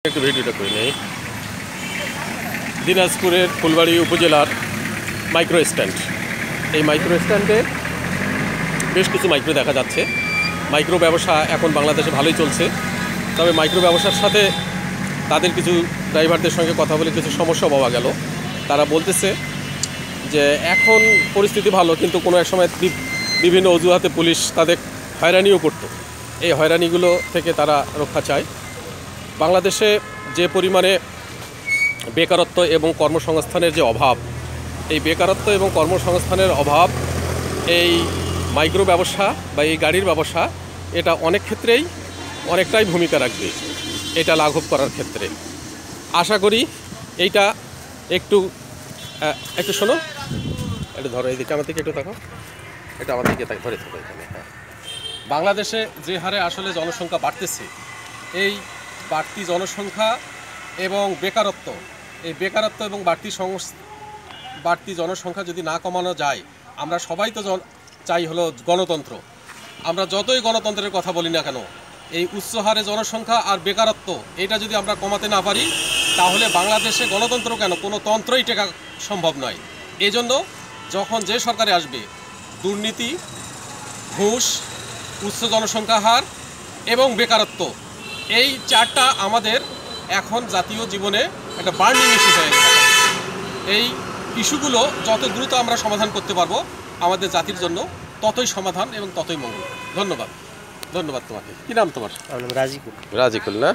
একটু ভিডিওটা করে নেই। দিনাজপুরের ফুলবাড়ি উপজেলার মাইক্রো স্ট্যান্ড। এই মাইক্রো স্ট্যান্ডে বেশ কিছু মাইক্রো দেখা যাচ্ছে। মাইক্রো ব্যবসা এখন বাংলাদেশে ভালোই চলছে, তবে মাইক্রো ব্যবসার সাথে তাদের কিছু ড্রাইভারদের সঙ্গে কথা বলে কিছু সমস্যা পাওয়া গেল। তারা বলতেছে যে এখন পরিস্থিতি ভালো, কিন্তু কোনো এক সময় বিভিন্ন অজুহাতে পুলিশ তাদের হয়রানিও করত। এই হয়রানিগুলো থেকে তারা রক্ষা চায়। বাংলাদেশে যে পরিমাণে বেকারত্ব এবং কর্মসংস্থানের যে অভাব, এই বেকারত্ব এবং কর্মসংস্থানের অভাব এই মাইক্রো ব্যবসা বা এই গাড়ির ব্যবসা এটা অনেক ক্ষেত্রেই অনেকটাই ভূমিকা রাখবে এটা লাঘব করার ক্ষেত্রে। আশা করি এইটা একটু একটু শোনো, একটু ধরো, এইদিকে আমার দিকে একটু থাকো, এটা আমার দিকে ধরে থাকো এখানে। হ্যাঁ, বাংলাদেশে যে হারে আসলে জনসংখ্যা বাড়তেছে, এই বাড়তি জনসংখ্যা এবং বেকারত্ব, এই বেকারত্ব এবং বাড়তি জনসংখ্যা যদি না কমানো যায়, আমরা সবাই তো চাই হলো গণতন্ত্র। আমরা যতই গণতন্ত্রের কথা বলি না কেন, এই উচ্চ হারে জনসংখ্যা আর বেকারত্ব এটা যদি আমরা কমাতে না পারি, তাহলে বাংলাদেশে গণতন্ত্র কেন, কোনো তন্ত্রই টেকা সম্ভব নয়। এই জন্য যখন যে সরকারে আসবে, দুর্নীতি, ঘুষ, উচ্চ জনসংখ্যা হার এবং বেকারত্ব, এই চারটা আমাদের এখন জাতীয় জীবনে একটা বার্নিং ইস্যু হয়ে গেছে। এই ইস্যুগুলো যত দ্রুত আমরা সমাধান করতে পারবো, আমাদের জাতির জন্য ততই সমাধান এবং ততই মঙ্গল। ধন্যবাদ। ধন্যবাদ তোমাকে। কী নাম তোমার? রাজিকুল। রাজিকুল না?